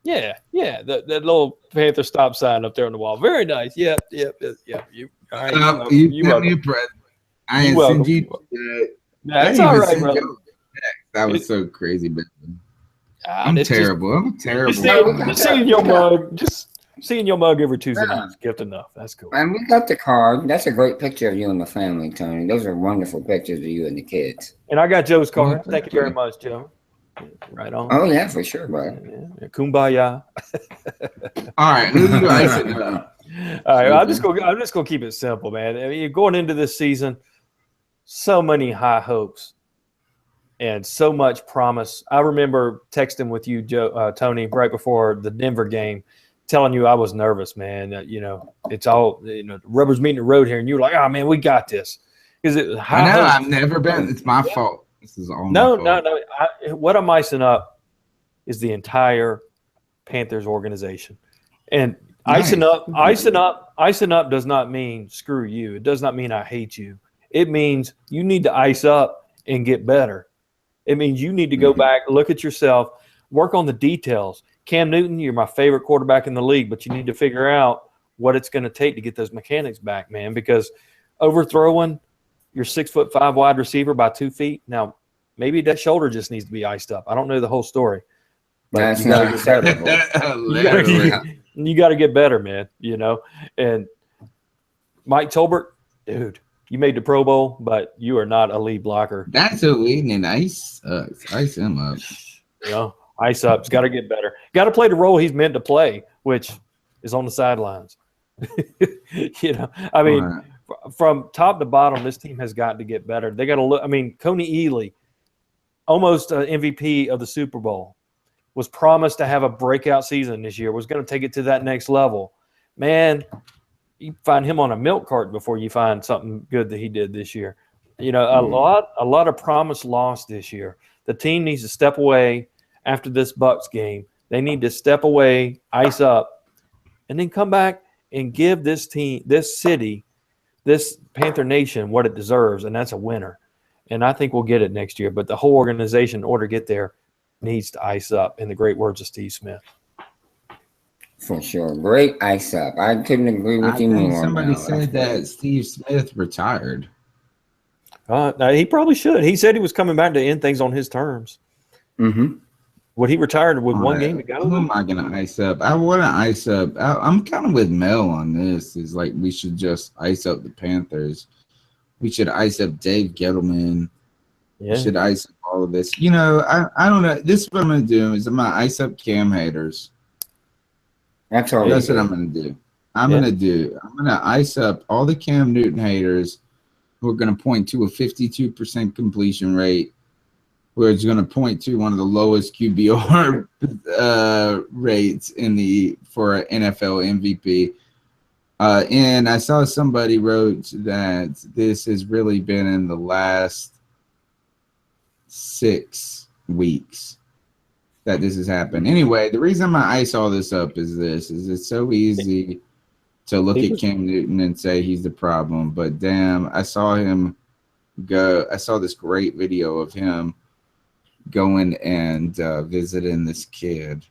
B: Yeah, that little Panther stop sign up there on the wall. Very nice. Yep. You sent me
C: a present. I didn't send you.
B: That's all right, brother.
C: That was so crazy, but I'm terrible. I'm terrible.
B: Just seeing your mug. Seeing your mug every Tuesday
A: Yeah.
B: night is gift enough. That's cool.
A: And we got the card. That's a great picture of you and the family, Tony. Those are wonderful pictures of you and the kids.
B: And I got Joe's card.
C: Well,
B: Thank you very much, Joe. Right on.
A: Oh yeah, for sure, bro.
B: Yeah. Kumbaya.
C: All right, who do you ice it up?
B: All right, I'm just gonna keep it simple, man. I mean, you're going into this season, so many high hopes and so much promise. I remember texting with you, Tony, right before the Denver game, telling you I was nervous, man. It's all the rubber's meeting the road here, and you were like, "Oh man, we got this." Because it
C: I know I've never been. It's my fault. This is all
B: no. What I'm icing up is the entire Panthers organization, and
C: Nice.
B: icing up does not mean screw you. It does not mean I hate you. It means you need to ice up and get better. It means you need to go back, look at yourself, work on the details. Cam Newton, you're my favorite quarterback in the league, but you need to figure out what it's going to take to get those mechanics back, man, because overthrowing your 6'5" wide receiver by 2 feet. Now, maybe that shoulder just needs to be iced up. I don't know the whole story.
A: That's not acceptable.
B: You got to get better, man, And Mike Tolbert, dude, you made the Pro Bowl, but you are not a lead blocker.
C: That's what we need. Ice him up.
B: Ice up's got to get better. Got to play the role he's meant to play, which is on the sidelines. I mean, from top to bottom, this team has got to get better. They got to look. I mean, Coney Ely, almost MVP of the Super Bowl, was promised to have a breakout season this year, was going to take it to that next level. Man, you find him on a milk carton before you find something good that he did this year. A lot of promise lost this year. The team needs to step away after this Bucs game. They need to step away, ice up, and then come back and give this team, this city, this Panther Nation what it deserves, and that's a winner. And I think we'll get it next year. But the whole organization, in order to get there, needs to ice up, in the great words of Steve Smith. For
A: sure. Great ice up. I couldn't agree with you more.
C: Somebody said that Steve Smith retired.
B: He probably should. He said he was coming back to end things on his terms.
A: Mm-hmm.
B: Would he retire with one game to go?
C: Who am I going to ice up? I want to ice up. I'm kind of with Mel on this. Is like we should just ice up the Panthers. We should ice up Dave Gettleman. Yeah. We should ice up all of this. I don't know. This is what I'm going to do is I'm going to ice up Cam haters. That's what I'm going to do. I'm going to ice up all the Cam Newton haters who are going to point to a 52% completion rate, where it's going to point to one of the lowest QBR rates for an NFL MVP. And I saw somebody wrote that this has really been in the last 6 weeks that this has happened. Anyway, the reason I'm going to ice all this up is it's so easy to look at Cam Newton and say he's the problem. But damn, I saw this great video of him going and visiting this kid.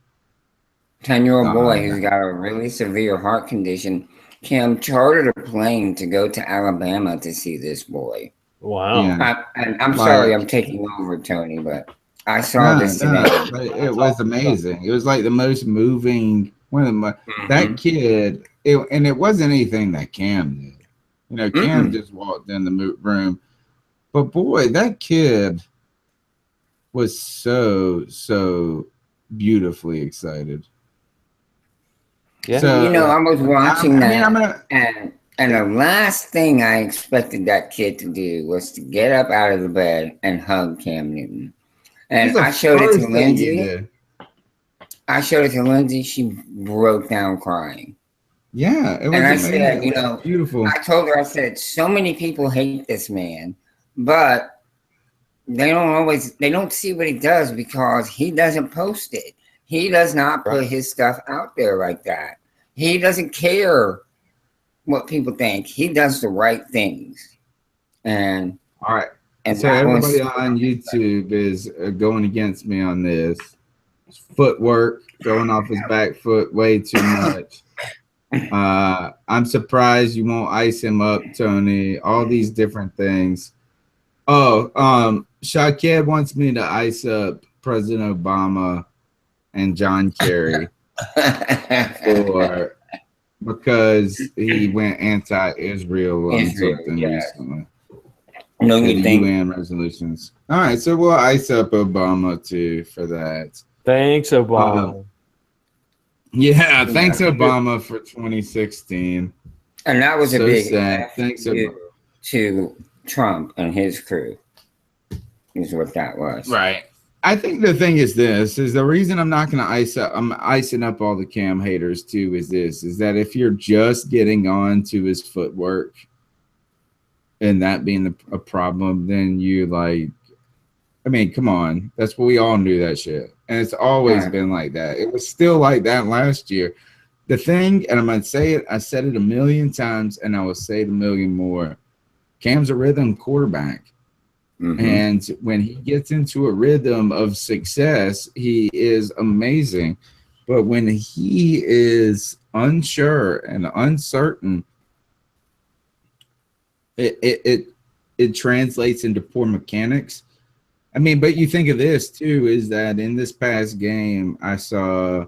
A: 10-year-old boy who's got a really severe heart condition. Cam chartered a plane to go to Alabama to see this boy.
B: Wow.
A: Yeah. I'm sorry I'm taking over, Tony, but I saw this today.
C: But it was amazing. It was like the most moving one of the that kid, and it wasn't anything that Cam did. Cam just walked in the room. But boy, that kid was so beautifully excited.
B: Yeah.
A: So, I was watching that, and the last thing I expected that kid to do was to get up out of the bed and hug Cam Newton. And I showed it to Lindsay. She broke down crying.
C: Yeah, it was amazing.
A: I said, beautiful. I told her, I said, so many people hate this man, but they don't see what he does because he doesn't post it. He does not put his stuff out there like that. He doesn't care what people think. He does the right things. And
C: all right. And so everybody on YouTube is going against me on this. Footwork, going off his back foot way too much. I'm surprised you won't ice him up, Tony. All these different things. Shaked wants me to ice up President Obama and John Kerry. for because he went anti-Israel on something recently.
A: No, you think
C: UN resolutions. All right, so we'll ice up Obama too for that.
B: Thanks, Obama.
C: Yeah, thanks Obama for 2016.
A: And that was a big
C: sad. Thanks
A: to Trump and his crew. Is what that was.
C: Right. I think the thing is the reason I'm not going to I'm icing up all the Cam haters too is that if you're just getting on to his footwork and that being a problem, then you come on. That's what we all knew that shit. And it's always been like that. It was still like that last year. The thing, and I'm going to say it, I said it a million times and I will say it a million more. Cam's a rhythm quarterback. Mm-hmm. And when he gets into a rhythm of success, he is amazing. But when he is unsure and uncertain, it translates into poor mechanics. I mean, but you think of this too, is that in this past game, I saw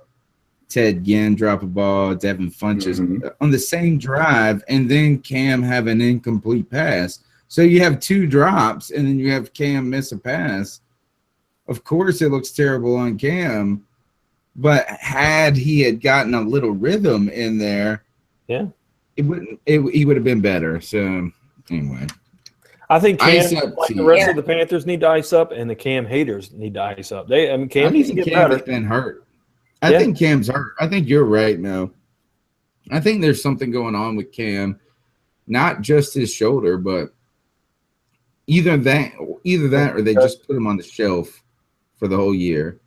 C: Ted Ginn drop a ball, Devin Funches on the same drive, and then Cam have an incomplete pass. So you have two drops, and then you have Cam miss a pass. Of course, it looks terrible on Cam, but had he had gotten a little rhythm in there,
B: yeah,
C: he would have been better. So anyway,
B: I think Cam, like the rest of the Panthers, need to ice up, and the Cam haters need to ice up. Cam needs to get better.
C: Has been hurt. I think Cam's hurt. I think you're right, Mel. I think there's something going on with Cam, not just his shoulder, but either that or they just put him on the shelf for the whole year,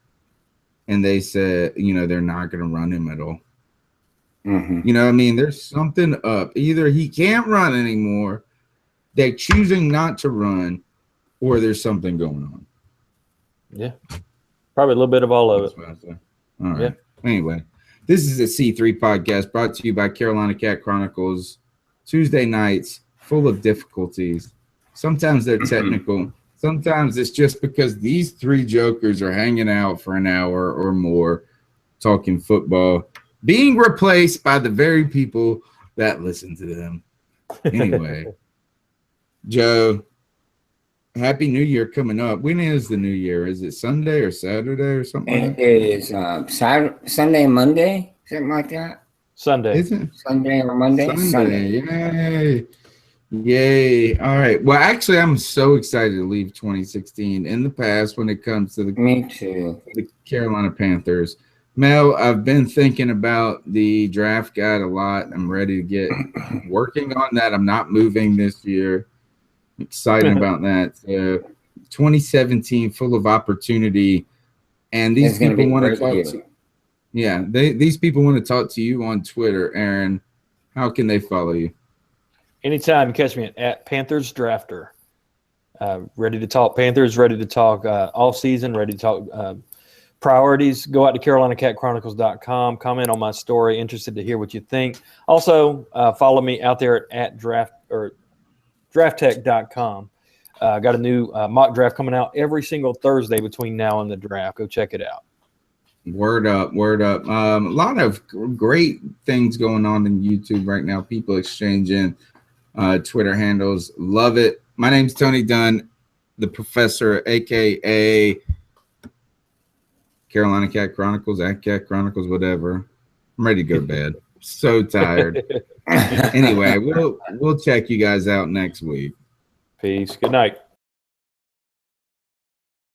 C: and they said, they're not going to run him at all. Mm-hmm. You know what I mean? There's something up. Either he can't run anymore, they're choosing not to run, or there's something going on.
B: Yeah. Probably a little bit of all of it.
C: All right. Yeah. Anyway, this is a C3 podcast brought to you by Carolina Cat Chronicles. Tuesday nights, full of difficulties. Sometimes they're technical. Sometimes it's just because these three jokers are hanging out for an hour or more talking football, being replaced by the very people that listen to them. Anyway, Joe, Happy New Year coming up. When is the New Year? Is it Sunday or Saturday or something like that?
A: It is Sunday, Monday, something like that.
B: Sunday.
C: Is it?
A: Sunday or Monday?
C: Sunday. Yay. All right. Well, actually, I'm so excited to leave 2016 in the past when it comes to
A: Me too.
C: The Carolina Panthers. Mel, I've been thinking about the draft guide a lot. I'm ready to get working on that. I'm not moving this year. Excited about that. 2017 full of opportunity. And these people want to talk to you. Yeah, these people want to talk to you on Twitter. Aaron, how can they follow you?
B: Anytime, catch me at Panthers Drafter. Ready to talk Panthers, ready to talk off season, ready to talk priorities. Go out to CarolinaCatChronicles.com, comment on my story. Interested to hear what you think. Also, follow me out there at drafttech.com. Got a new mock draft coming out every single Thursday between now and the draft. Go check it out.
C: Word up. A lot of great things going on in YouTube right now. People exchanging Twitter handles. Love it. My name's Tony Dunn, the professor, a.k.a. Carolina Cat Chronicles, at Cat Chronicles, whatever. I'm ready to go to bed. So tired. Anyway, we'll check you guys out next week.
B: Peace. Good night.